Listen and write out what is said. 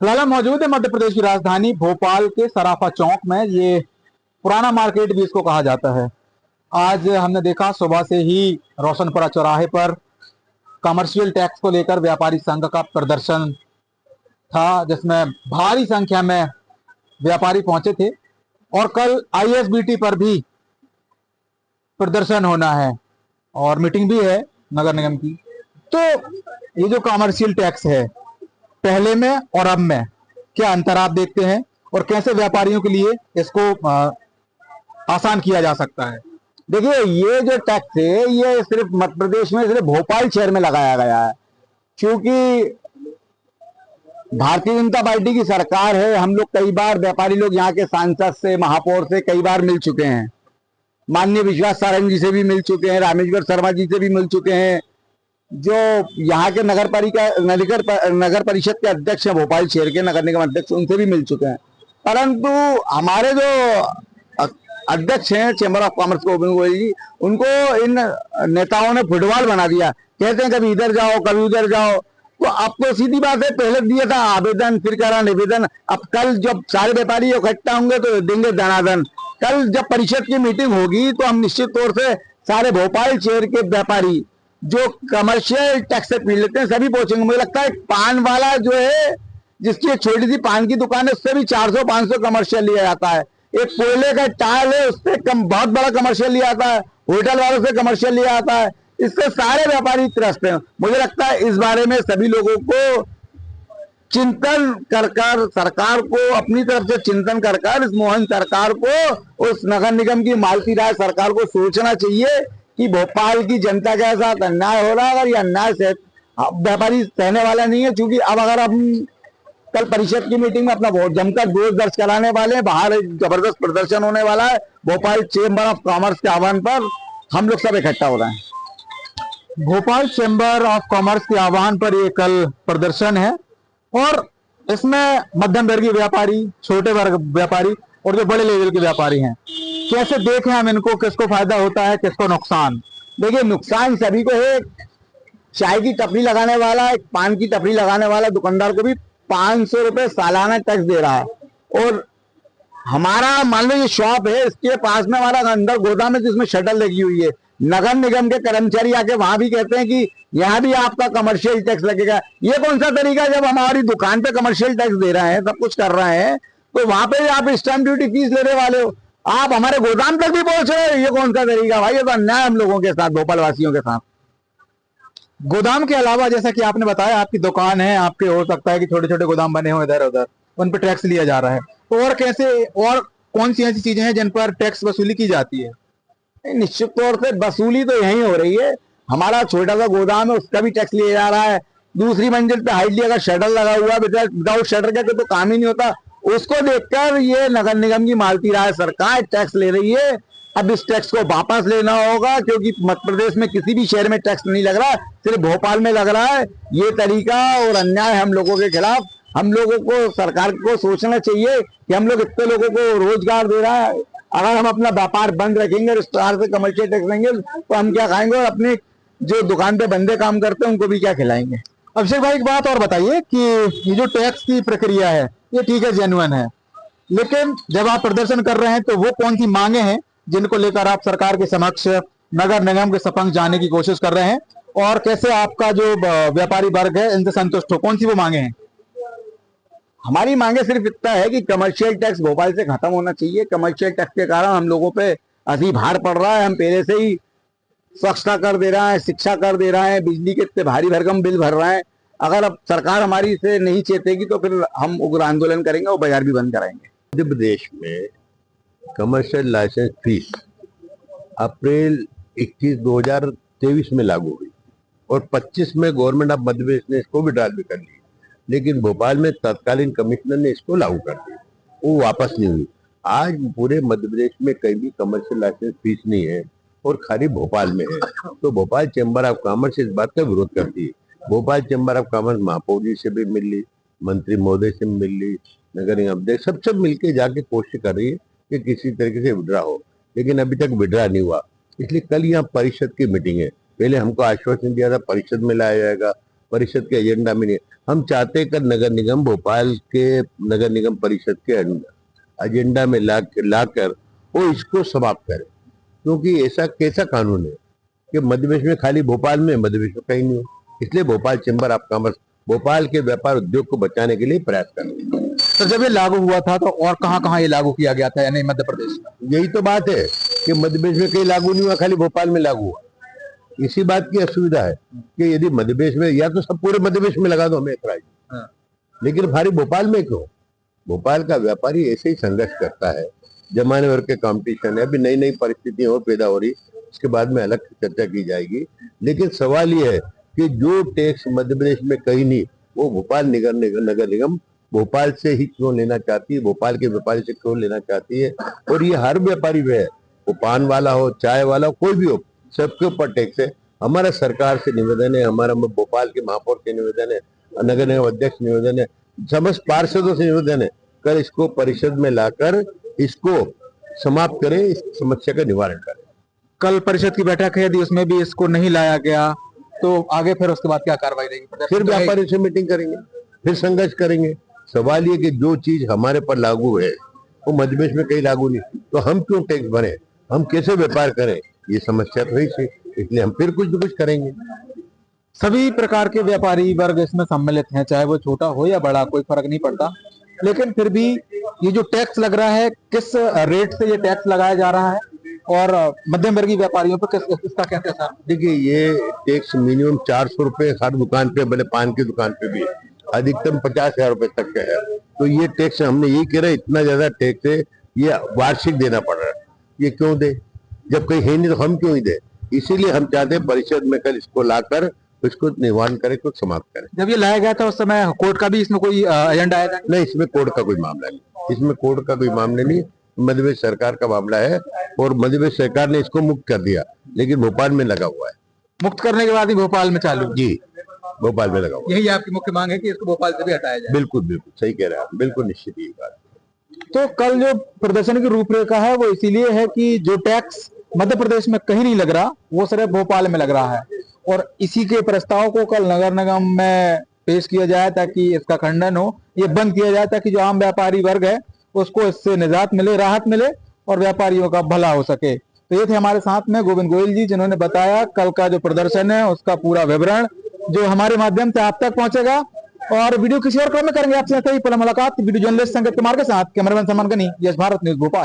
फिलहाल हम मौजूद है मध्य प्रदेश की राजधानी भोपाल के सराफा चौक में। ये पुराना मार्केट भी इसको कहा जाता है। आज हमने देखा सुबह से ही रोशनपुरा चौराहे पर कमर्शियल टैक्स को लेकर व्यापारी संघ का प्रदर्शन था, जिसमें भारी संख्या में व्यापारी पहुंचे थे। और कल आईएसबीटी पर भी प्रदर्शन होना है और मीटिंग भी है नगर निगम की। तो ये जो कमर्शियल टैक्स है, पहले में और अब में क्या अंतर आप देखते हैं और कैसे व्यापारियों के लिए इसको आसान किया जा सकता है? देखिए, ये जो टैक्स है ये सिर्फ मध्य प्रदेश में सिर्फ भोपाल शहर में लगाया गया है, क्योंकि भारतीय जनता पार्टी की सरकार है। हम लोग कई बार व्यापारी लोग यहाँ के सांसद से, महापौर से कई बार मिल चुके हैं। माननीय विश्वास सारंग जी से भी मिल चुके हैं, रामेश्वर शर्मा जी से भी मिल चुके हैं, जो यहाँ के नगर परिषद के अध्यक्ष हैं, भोपाल शहर के नगर निगम अध्यक्ष, उनसे भी मिल चुके हैं। परंतु हमारे जो अध्यक्ष हैं chamber of commerce Govind Goyal ji, उनको इन नेताओं ने फुटबॉल बना दिया। कहते हैं कभी इधर जाओ कभी उधर जाओ। तो अब तो सीधी बात है, पहले दिया था आवेदन, फिर करा निवेदन। अब कल जब सारे व्यापारी इकट्ठा होंगे तो देंगे दनादन। कल जब परिषद की मीटिंग होगी तो हम निश्चित तौर से सारे भोपाल शहर के व्यापारी जो कमर्शियल टैक्स से पीड़ित हैं सभी पहुंचेंगे। मुझे लगता है पान वाला जो है, जिसकी एक छोटी सी पान की दुकान है, उससे भी 400-500 कमर्शियल लिया जाता है। एक कोयले का टायल है, उससे बहुत बड़ा कमर्शियल लिया जाता है। होटल वालों से कमर्शियल लिया जाता है। इससे सारे व्यापारी त्रस्त हैं। मुझे लगता है इस बारे में सभी लोगों को चिंतन कर सरकार को अपनी तरफ से चिंतन कर इस मोहन सरकार को, उस नगर निगम की मालती राय सरकार को सोचना चाहिए कि भोपाल की जनता के साथ अन्याय हो रहा है। अगर ये अन्याय से व्यापारी सहने वाला नहीं है, क्योंकि अब अगर हम कल परिषद की मीटिंग में अपना जमकर विरोध दर्ज कराने वाले हैं, बाहर एक जबरदस्त प्रदर्शन होने वाला है। भोपाल चेंबर ऑफ कॉमर्स के आह्वान पर हम लोग सब इकट्ठा हो रहे हैं। भोपाल चैम्बर ऑफ कॉमर्स के आह्वान पर ये कल प्रदर्शन है और इसमें मध्यम वर्गीय व्यापारी, छोटे वर्ग व्यापारी और जो बड़े लेवल के व्यापारी हैं, कैसे देखें हम इनको? किसको फायदा होता है, किसको नुकसान? देखिए, नुकसान सभी को है। चाय की टपरी लगाने वाला, एक पान की टपरी लगाने वाला दुकानदार को भी 500 रुपए सालाना टैक्स दे रहा है। और हमारा मान लो ये शॉप है, इसके पास में हमारा अंदर गोदाम है जिसमें शटर लगी हुई है। नगर निगम के कर्मचारी आके वहां भी कहते हैं कि यहाँ भी आपका कमर्शियल टैक्स लगेगा। ये कौन सा तरीका? जब हमारी दुकान पे कमर्शियल टैक्स दे रहे हैं, सब कुछ कर रहे हैं, तो वहां पे आप स्टैंप ड्यूटी फीस लेने वाले हो, आप हमारे गोदाम तक भी पहुंच रहे हो। ये कौन सा तरीका भाई? ये तो अन्याय हम लोगों के साथ, भोपाल वासियों के साथ। गोदाम के अलावा जैसा कि आपने बताया आपकी दुकान है, आपके हो सकता है कि छोटे छोटे गोदाम बने हो इधर उधर, उन पर टैक्स लिया जा रहा है, तो और कैसे और कौन सी ऐसी चीजें हैं जिन पर टैक्स वसूली की जाती है? निश्चित तौर से वसूली तो यही हो रही है। हमारा छोटा सा गोदाम है, उसका भी टैक्स लिया जा रहा है। दूसरी मंजिल पे हाइटली अगर शटर लगा हुआ है, विदाउट शटर के तो काम ही नहीं होता। उसको देखकर ये नगर निगम की मालती राय सरकार टैक्स ले रही है। अब इस टैक्स को वापस लेना होगा, क्योंकि मध्य प्रदेश में किसी भी शहर में टैक्स नहीं लग रहा, सिर्फ भोपाल में लग रहा है। ये तरीका और अन्याय हम लोगों के खिलाफ। हम लोगों को, सरकार को सोचना चाहिए कि हम लोग इतने लोगों को रोजगार दे रहा है, अगर हम अपना व्यापार बंद रखेंगे, रेस्टोरेंट से कमर्शियल टैक्स लेंगे, तो हम क्या खाएंगे? और अपने जो दुकान पे बंदे काम करते हैं उनको भी क्या खिलाएंगे? अभिषेक भाई, एक बात और बताइए कि ये जो टैक्स की प्रक्रिया है ये ठीक है, जेन्युइन है, लेकिन जब आप प्रदर्शन कर रहे हैं तो वो कौन सी मांगे हैं जिनको लेकर आप सरकार के समक्ष, नगर निगम के समक्ष जाने की कोशिश कर रहे हैं, और कैसे आपका जो व्यापारी वर्ग है इनसे संतुष्ट हो? कौन सी वो मांगे हैं? हमारी मांगे सिर्फ इतना है कि कमर्शियल टैक्स भोपाल से खत्म होना चाहिए। कमर्शियल टैक्स के कारण हम लोगों पे अति भार पड़ रहा है। हम पहले से ही स्वच्छता कर दे रहा है, शिक्षा कर दे रहा है, बिजली के इतने भारी भरकम बिल भर रहे हैं। अगर अब सरकार हमारी से नहीं चेतेगी तो फिर हम उग्र आंदोलन करेंगे और बाजार भी बंद कराएंगे। मध्य प्रदेश में कमर्शियल लाइसेंस फीस अप्रैल 21 2023 में लागू हुई और 25 में गवर्नमेंट ऑफ मध्य प्रदेश ने इसको विड्रॉल भी कर ली, लेकिन भोपाल में तत्कालीन कमिश्नर ने इसको लागू कर दिया, वो वापस नहीं हुई। आज पूरे मध्य प्रदेश में कहीं भी कमर्शियल लाइसेंस फीस नहीं है और खाली भोपाल में है। तो भोपाल चैम्बर ऑफ कॉमर्स इस बात का विरोध करती है। भोपाल चैम्बर ऑफ कॉमर्स महापौर जी से भी मिल ली, मंत्री महोदय से मिल ली, नगर निगम अध्यक्ष, सब मिलकर जाके कोशिश कर रही है कि किसी तरीके से विड्रा हो, लेकिन अभी तक विड्रा नहीं हुआ। इसलिए कल यहाँ परिषद की मीटिंग है। पहले हमको आश्वासन दिया था परिषद में लाया जाएगा, परिषद के एजेंडा में नहीं है। हम चाहते हैं कि नगर निगम भोपाल के नगर निगम परिषद के एजेंडा में लाकर वो इसको समाप्त करे, क्योंकि ऐसा कैसा कानून है कि मध्यप्रदेश में खाली भोपाल में, मध्यप्रदेश में कहीं नहीं हो। इसलिए Bhopal chamber of commerce Bhopal के व्यापार उद्योग को बचाने के लिए प्रयास कर रहे हैं। तो जब ये लागू हुआ था तो और कहाँ ये लागू किया गया था, यानी मध्य प्रदेश में? यही तो बात है कि मध्यप्रदेश में कहीं लागू नहीं हुआ, खाली भोपाल में लागू हुआ। इसी बात की असुविधा है कि यदि मध्यप्रदेश में, या तो सब पूरे मध्यप्रदेश में लगा दो, हमें ऐतराज नहीं। लेकिन भारी भोपाल में क्यों? भोपाल का व्यापारी ऐसे ही संघर्ष करता है, जमाने भर के कंपटीशन है, अभी नई नई परिस्थितियां और पैदा हो रही, उसके बाद में अलग चर्चा की जाएगी। लेकिन सवाल ये है कि जो टैक्स मध्य प्रदेश में कहीं नहीं, वो भोपाल नगर निगम भोपाल से ही क्यों लेना चाहती है, भोपाल के व्यापारी से क्यों लेना चाहती है। और ये हर व्यापारी पे है, वो पान वाला हो, चाय वाला हो, कोई भी हो, सबके ऊपर टैक्स है। हमारा सरकार से निवेदन है, हमारा भोपाल के महापौर से निवेदन है, नगर निगम अध्यक्ष निवेदन है, समस्त पार्षदों से निवेदन है, कर इसको परिषद में लाकर इसको समाप्त करें, इस समस्या का निवारण करें। कल परिषद की बैठक है, यदि उसमें भी इसको नहीं लाया गया तो आगे फिर उसके बाद क्या कार्रवाई रहेगी? फिर व्यापारी से मीटिंग करेंगे, फिर संघर्ष करेंगे। सवाल ये कि जो चीज हमारे पर लागू है वो मध्य प्रदेश में कहीं लागू नहीं, तो हम क्यों टैक्स भरें, हम कैसे व्यापार करें, ये समस्या तो है, इसलिए हम फिर कुछ न कुछ करेंगे। सभी प्रकार के व्यापारी वर्ग इसमें सम्मिलित हैं, चाहे वो छोटा हो या बड़ा, कोई फर्क नहीं पड़ता। लेकिन फिर भी ये जो टैक्स लग रहा है, किस रेट से ये टैक्स लगाया जा रहा है और मध्यम वर्गीय व्यापारियों पर इसका क्या असर? देखिए, ये टैक्स मिनिमम 400 रुपए हर दुकान पे, भले पान की दुकान पे भी है, अधिकतम 50,000 रुपए तक का है। तो ये टैक्स हमने यही कह रहे हैं, इतना ज्यादा टैक्स है, ये वार्षिक देना पड़ रहा है। ये क्यों दे, जब कहीं है नहीं तो हम क्यों ही दे? इसीलिए हम चाहते हैं परिषद में कल इसको लाकर इसको निवारण करें, कुछ समाप्त करें। जब ये लाया गया था उस समय कोर्ट का भी इसमें कोई एजेंडा आया था? नहीं, इसमें कोर्ट का कोई मामला नहीं, इसमें कोर्ट का कोई मामला नहीं, मध्य प्रदेश सरकार का मामला है और मध्य प्रदेश सरकार ने इसको मुक्त कर दिया, लेकिन भोपाल में लगा हुआ है। मुक्त करने के बाद ही भोपाल में चालू? जी, भोपाल में लगा हुआ। यही आपकी मुख्य मांग है कि इसको भोपाल से भी हटाया जाए? बिल्कुल बिल्कुल सही कह रहे हैं आप, बिल्कुल निश्चित ही बात। तो कल जो प्रदर्शन की रूपरेखा है वो इसीलिए है कि जो टैक्स मध्य प्रदेश में कहीं नहीं लग रहा, वो सिर्फ भोपाल में लग रहा है, और इसी के प्रस्ताव को कल नगर निगम में पेश किया जाए ताकि इसका खंडन हो, ये बंद किया जाए ताकि जो आम व्यापारी वर्ग है उसको इससे निजात मिले, राहत मिले और व्यापारियों का भला हो सके। तो ये थे हमारे साथ में गोविंद गोयल जी, जिन्होंने बताया कल का जो प्रदर्शन है उसका पूरा विवरण, जो हमारे माध्यम से आप तक पहुंचेगा। और वीडियो किसी और क्रम में करेंगे आपसे ऐसे ही पल मुलाकात वीडियो जर्नलिस्ट संगत कुमार के साथ। Cameraman Salman Gani, yes Bharat news Bhopal.